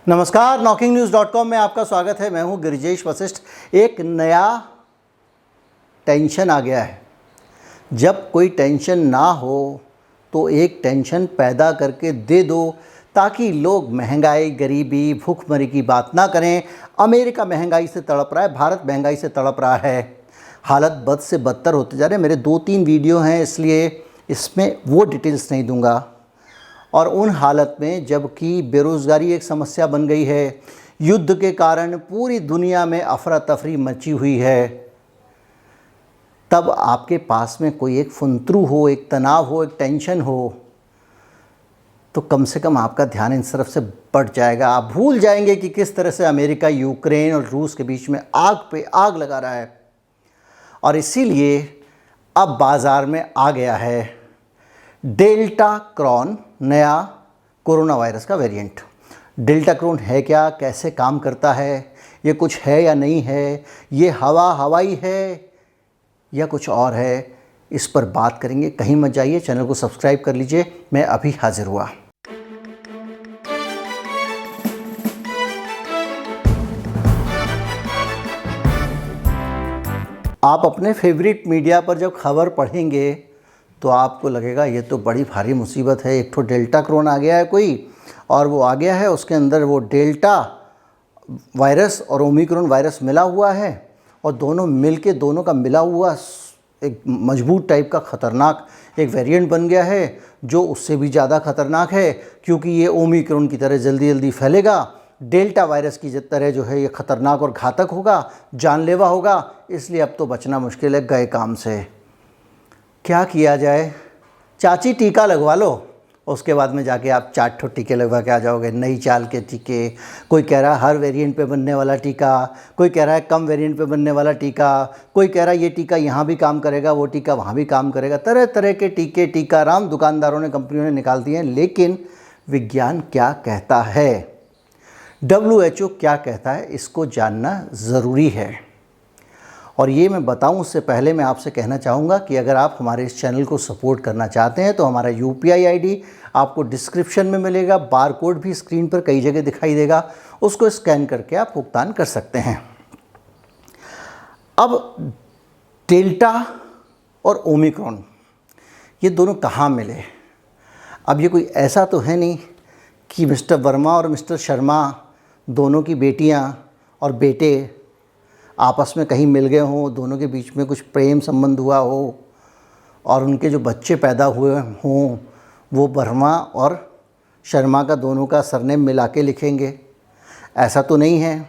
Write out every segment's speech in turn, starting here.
नमस्कार, knocking-news.com में आपका स्वागत है। मैं हूं गिरिजेश वशिष्ठ। एक नया टेंशन आ गया है। जब कोई टेंशन ना हो तो एक टेंशन पैदा करके दे दो ताकि लोग महंगाई, गरीबी, भूखमरी की बात ना करें। अमेरिका महंगाई से तड़प रहा है, भारत महंगाई से तड़प रहा है। हालत बद से बदतर होते जा रहे हैं। मेरे 2-3 वीडियो हैं, इसलिए इसमें वो डिटेल्स नहीं दूंगा। और उन हालत में जबकि बेरोज़गारी एक समस्या बन गई है, युद्ध के कारण पूरी दुनिया में अफरा तफरी मची हुई है, तब आपके पास में कोई एक फुंतरू हो, एक तनाव हो, एक टेंशन हो, तो कम से कम आपका ध्यान इन तरफ से बढ़ जाएगा। आप भूल जाएंगे कि किस तरह से अमेरिका यूक्रेन और रूस के बीच में आग पे आग लगा रहा है। और इसीलिए अब बाज़ार में आ गया है डेल्टा क्रॉन, नया कोरोना वायरस का वेरिएंट। डेल्टा क्रॉन है क्या, कैसे काम करता है, ये कुछ है या नहीं है, ये हवाई है या कुछ और है, इस पर बात करेंगे। कहीं मत जाइए, चैनल को सब्सक्राइब कर लीजिए। मैं अभी हाजिर हुआ। आप अपने फेवरेट मीडिया पर जब खबर पढ़ेंगे तो आपको लगेगा ये तो बड़ी भारी मुसीबत है। एक तो डेल्टा क्रॉन आ गया है कोई, और वो आ गया है, उसके अंदर वो डेल्टा वायरस और ओमिक्रॉन वायरस मिला हुआ है, और दोनों मिलके दोनों का मिला हुआ एक मजबूत टाइप का ख़तरनाक एक वेरिएंट बन गया है, जो उससे भी ज़्यादा ख़तरनाक है क्योंकि ये ओमिक्रॉन की तरह जल्दी जल्दी फैलेगा। डेल्टा वायरस की तरह जो है ये ख़तरनाक और घातक होगा, जानलेवा होगा। इसलिए अब तो बचना मुश्किल है गए काम से। क्या किया जाए? चाची टीका लगवा लो, उसके बाद में जाके आप 4 ठो टीके लगवा के आ जाओगे, नई चाल के टीके। कोई कह रहा है हर वेरिएंट पे बनने वाला टीका, कोई कह रहा है कम वेरिएंट पे बनने वाला टीका, कोई कह रहा है ये टीका यहाँ भी काम करेगा, वो टीका वहाँ भी काम करेगा। तरह तरह के टीके, टीकाराम दुकानदारों ने, कंपनियों ने निकाल दिए हैं। लेकिन विज्ञान क्या कहता है, WHO क्या कहता है, इसको जानना ज़रूरी है। और ये मैं बताऊं उससे पहले मैं आपसे कहना चाहूँगा कि अगर आप हमारे इस चैनल को सपोर्ट करना चाहते हैं तो हमारा UPI ID आपको डिस्क्रिप्शन में मिलेगा, बार कोड भी स्क्रीन पर कई जगह दिखाई देगा, उसको स्कैन करके आप भुगतान कर सकते हैं। अब डेल्टा और ओमिक्रॉन ये दोनों कहाँ मिले? अब ये कोई ऐसा तो है नहीं कि मिस्टर वर्मा और मिस्टर शर्मा दोनों की बेटियाँ और बेटे आपस में कहीं मिल गए हों, दोनों के बीच में कुछ प्रेम संबंध हुआ हो और उनके जो बच्चे पैदा हुए हों वो वर्मा और शर्मा का दोनों का सरनेम मिला के लिखेंगे। ऐसा तो नहीं है।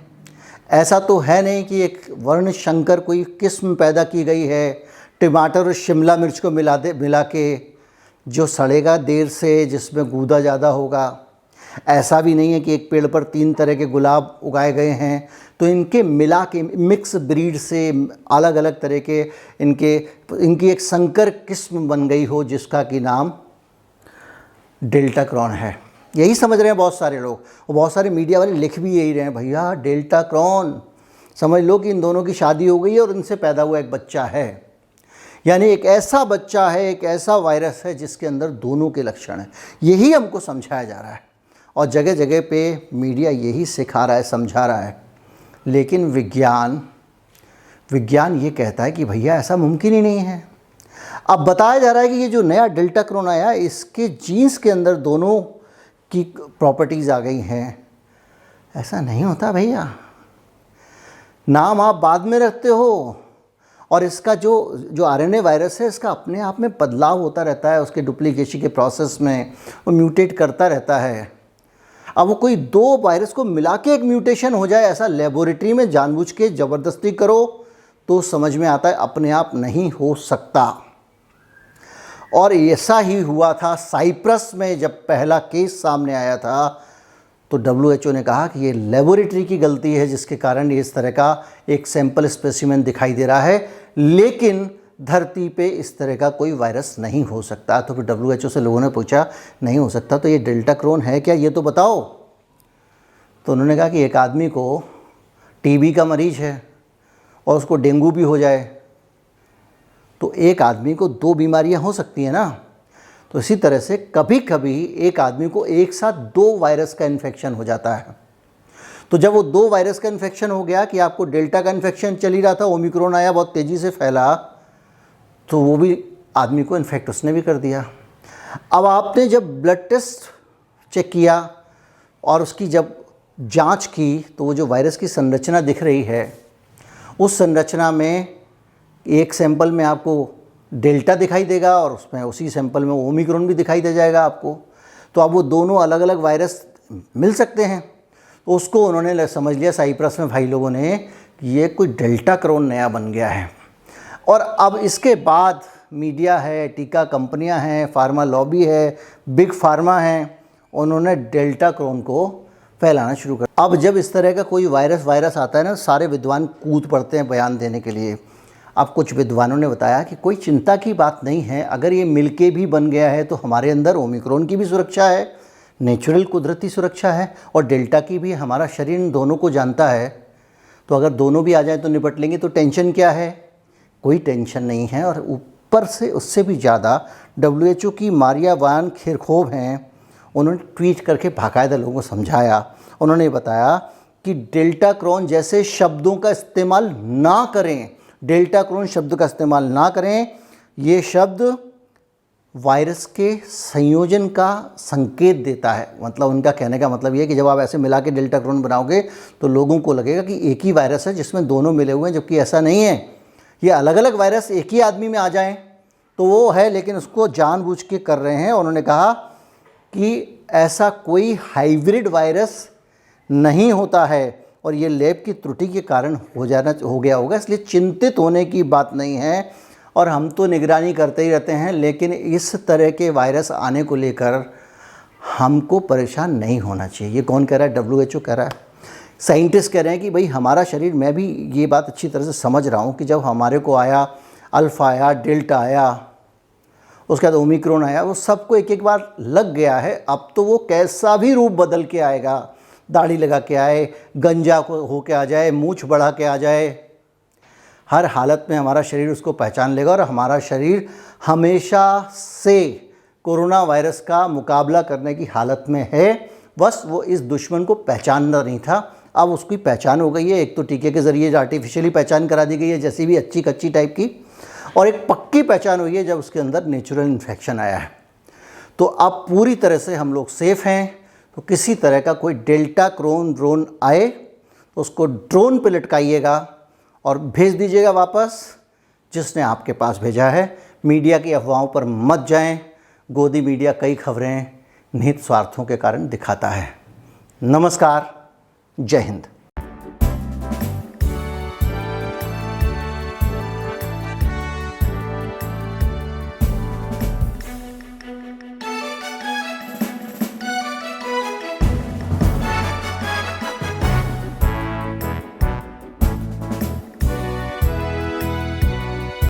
ऐसा तो है नहीं कि एक वर्ण शंकर कोई किस्म पैदा की गई है, टमाटर और शिमला मिर्च को मिला के, जो सड़ेगा देर से, जिसमें गूदा ज़्यादा होगा। ऐसा भी नहीं है कि एक पेड़ पर 3 तरह के गुलाब उगाए गए हैं, तो इनके मिला के मिक्स ब्रीड से अलग अलग तरह के इनकी एक संकर किस्म बन गई हो, जिसका कि नाम डेल्टा क्रॉन है। यही समझ रहे हैं बहुत सारे लोग, और बहुत सारे मीडिया वाले लिख भी यही रहे हैं, भैया डेल्टा क्रॉन, समझ लो कि इन दोनों की शादी हो गई है और इनसे पैदा हुआ एक बच्चा है। यानी एक ऐसा बच्चा है, एक ऐसा वायरस है जिसके अंदर दोनों के लक्षण हैं। यही हमको समझाया जा रहा है और जगह जगह पे मीडिया यही सिखा रहा है, समझा रहा है। लेकिन विज्ञान ये कहता है कि भैया ऐसा मुमकिन ही नहीं है। अब बताया जा रहा है कि ये जो नया डेल्टा क्रॉन आया, इसके जीन्स के अंदर दोनों की प्रॉपर्टीज़ आ गई हैं। ऐसा नहीं होता भैया, नाम आप बाद में रखते हो, और इसका जो RNA वायरस है, इसका अपने आप में बदलाव होता रहता है, उसके डुप्लीकेशन के प्रोसेस में वो म्यूटेट करता रहता है। अब वो कोई 2 वायरस को मिला के एक म्यूटेशन हो जाए, ऐसा लेबोरेटरी में जानबूझ के ज़बरदस्ती करो तो समझ में आता है अपने आप नहीं हो सकता। और ऐसा ही हुआ था साइप्रस में, जब पहला केस सामने आया था तो WHO ने कहा कि ये लेबोरेटरी की गलती है, जिसके कारण इस तरह का एक सैंपल स्पेसिमेन दिखाई दे रहा है, लेकिन धरती पे इस तरह का कोई वायरस नहीं हो सकता। तो फिर WHO से लोगों ने पूछा, नहीं हो सकता तो ये डेल्टा क्रॉन है क्या, ये तो बताओ। तो उन्होंने कहा कि एक आदमी को TB का मरीज़ है और उसको डेंगू भी हो जाए, तो एक आदमी को 2 बीमारियां हो सकती हैं ना। तो इसी तरह से कभी कभी एक आदमी को एक साथ 2 वायरस का इन्फेक्शन हो जाता है। तो जब वो 2 वायरस का इन्फेक्शन हो गया कि आपको डेल्टा का इन्फेक्शन चल ही रहा था, ओमिक्रॉन आया, बहुत तेज़ी से फैला, तो वो भी आदमी को इन्फेक्ट उसने भी कर दिया। अब आपने जब ब्लड टेस्ट चेक किया और उसकी जब जांच की तो वो जो वायरस की संरचना दिख रही है, उस संरचना में एक सैंपल में आपको डेल्टा दिखाई देगा और उसमें उसी सैंपल में ओमिक्रॉन भी दिखाई दे जाएगा आपको। तो अब वो दोनों अलग अलग वायरस मिल सकते हैं। तो उसको उन्होंने समझ लिया साइप्रस में भाई लोगों ने कि ये कोई डेल्टा क्रॉन नया बन गया है। और अब इसके बाद मीडिया है, टीका कंपनियां हैं, फार्मा लॉबी है, बिग फार्मा हैं, उन्होंने डेल्टा क्रॉन को फैलाना शुरू कर। अब जब इस तरह का कोई वायरस आता है ना, सारे विद्वान कूद पड़ते हैं बयान देने के लिए। अब कुछ विद्वानों ने बताया कि कोई चिंता की बात नहीं है, अगर ये मिलके भी बन गया है तो हमारे अंदर ओमिक्रॉन की भी सुरक्षा है, नेचुरल कुदरती सुरक्षा है, और डेल्टा की भी। हमारा शरीर इन दोनों को जानता है, तो अगर दोनों भी आ जाए तो निपट लेंगे। तो टेंशन क्या है? कोई टेंशन नहीं है। और ऊपर से उससे भी ज़्यादा WHO की मारिया वान खिरखोव हैं, उन्होंने ट्वीट करके बाकायदा लोगों को समझाया। उन्होंने बताया कि डेल्टा क्रॉन जैसे शब्दों का इस्तेमाल ना करें, डेल्टा क्रॉन शब्द का इस्तेमाल ना करें। ये शब्द वायरस के संयोजन का संकेत देता है। मतलब उनका कहने का मतलब ये है कि जब आप ऐसे मिला के डेल्टा क्रॉन बनाओगे तो लोगों को लगेगा कि एक ही वायरस है जिसमें दोनों मिले हुए हैं, जबकि ऐसा नहीं है। ये अलग अलग वायरस एक ही आदमी में आ जाएं तो वो है, लेकिन उसको जानबूझ के कर रहे हैं। उन्होंने कहा कि ऐसा कोई हाइब्रिड वायरस नहीं होता है और ये लैब की त्रुटि के कारण हो गया होगा, इसलिए चिंतित होने की बात नहीं है। और हम तो निगरानी करते ही रहते हैं, लेकिन इस तरह के वायरस आने को लेकर हमको परेशान नहीं होना चाहिए। ये कौन कह रहा है? WHO कह रहा है। साइंटिस्ट कह रहे हैं कि भाई हमारा शरीर, मैं भी ये बात अच्छी तरह से समझ रहा हूँ कि जब हमारे को आया, अल्फ़ा आया, डेल्टा आया, उसके बाद ओमिक्रॉन आया, वो सबको एक एक बार लग गया है। अब तो वो कैसा भी रूप बदल के आएगा, दाढ़ी लगा के आए, गंजा को हो के आ जाए, मूंछ बढ़ा के आ जाए, हर हालत में हमारा शरीर उसको पहचान लेगा। और हमारा शरीर हमेशा से कोरोना वायरस का मुकाबला करने की हालत में है, बस वो इस दुश्मन को पहचानना नहीं था। अब उसकी पहचान हो गई है। एक तो टीके के ज़रिए आर्टिफिशियली पहचान करा दी गई है, जैसी भी अच्छी कच्ची टाइप की, और एक पक्की पहचान हुई है जब उसके अंदर नेचुरल इन्फेक्शन आया है। तो अब पूरी तरह से हम लोग सेफ़ हैं। तो किसी तरह का कोई डेल्टा क्रॉन ड्रोन आए तो उसको ड्रोन पे लटकाइएगा और भेज दीजिएगा वापस जिसने आपके पास भेजा है। मीडिया की अफवाहों पर मत जाएं। गोदी मीडिया कई खबरें निहित स्वार्थों के कारण दिखाता है। नमस्कार, जय हिंद।